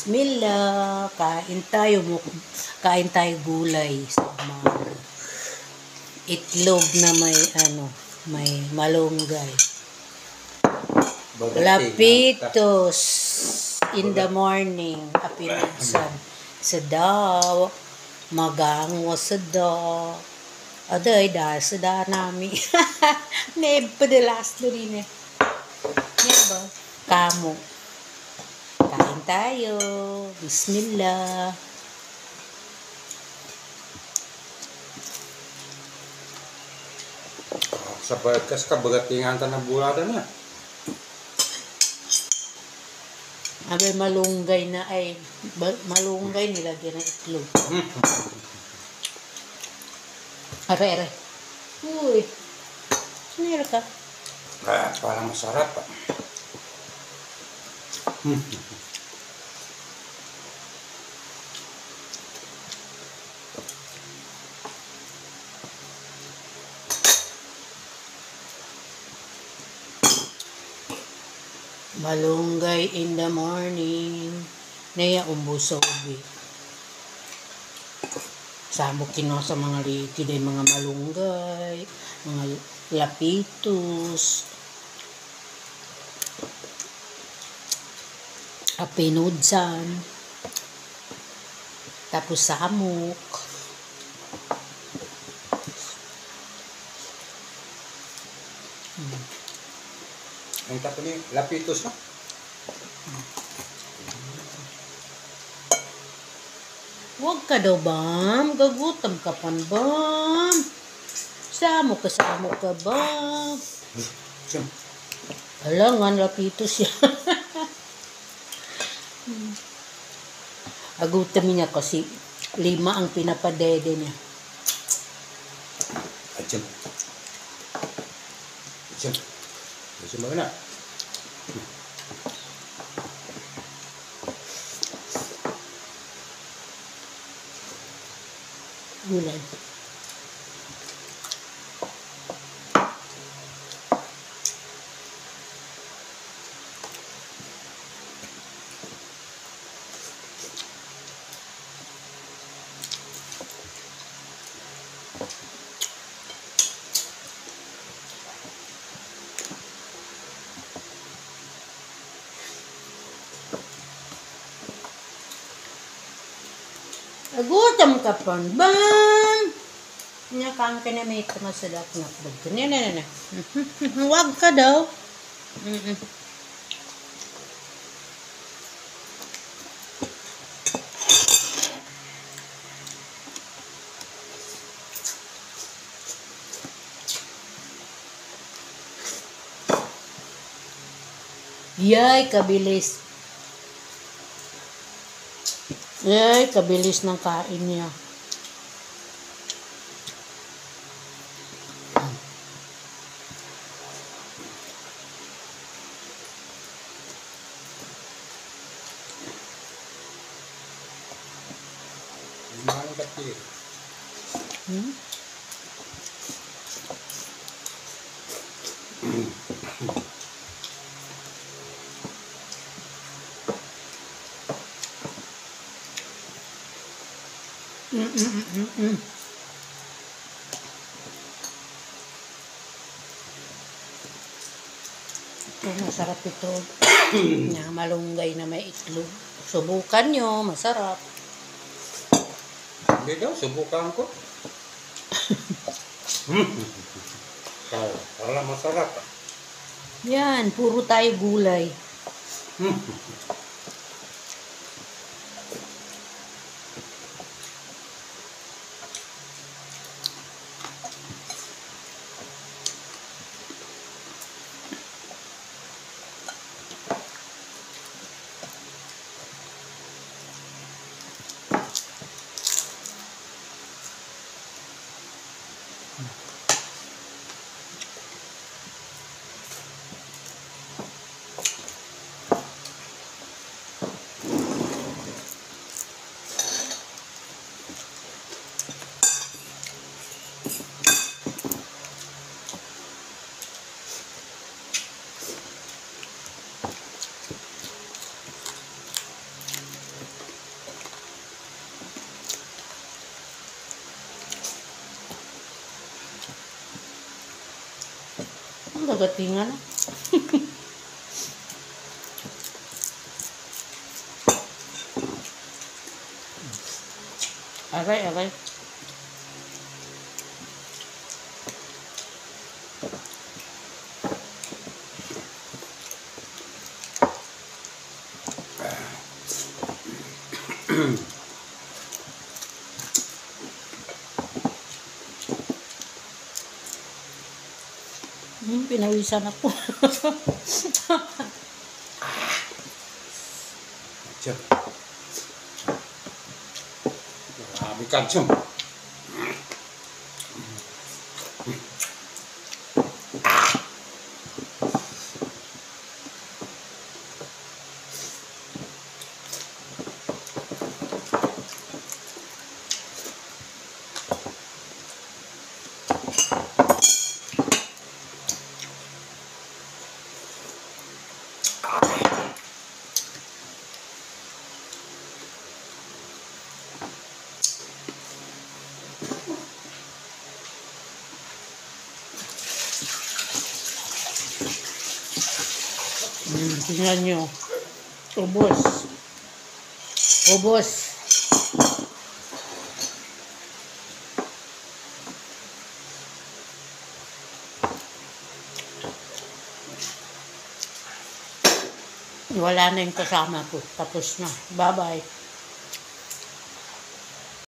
Bismillah, kain tayo gulay sa umaga. Itlog na may malunggay. Lapitos in the morning, apinunsan. Sadaw, magango sadaw. Aday, dahil sada nami. Nepadalas na rin eh. Yan ba? Kamo. Kain tayo. Bismillah. Sa podcast ka, bagatingan ta ng bulada na. Abay, malunggay na ay. Malunggay nilagyan ng itlog. Are. Uy. Sinira ka? Parang masarap. Malunggay in the morning. Naya umbusobi. Sabok kino sa mga likid ay mga malunggay, mga lapitos, apinudsan, tapos samok. Ang tapo ni lapitos na. Huwag ka daw, Bam. Gagutom ka pan, Bam. Samok ka, Bam. Alangan, lapitos yan. Agutom niya kasi 5 ang pinapadede niya. Achim. Mo na. Gulay. Agutom ka pan, Bam. Nyakang ka na may tumasadap na pagod. Yan. Huwag ka daw. Yay, kabilis. Yay, kabilis ng kain niya. Mahal ka tiri. Masarap ito. Malunggay na may itlog. Subukan nyo, masarap. Hindi daw, subukan ko. Wala masarap. Yan, puro tayo gulay. Gagatingan na. Aray, aray. Pinawisan ako. Tiyan. Marami calcium. Tingnan nyo. Ubos. Ubos. Wala na yung kasama ko. Tapos na. Bye-bye.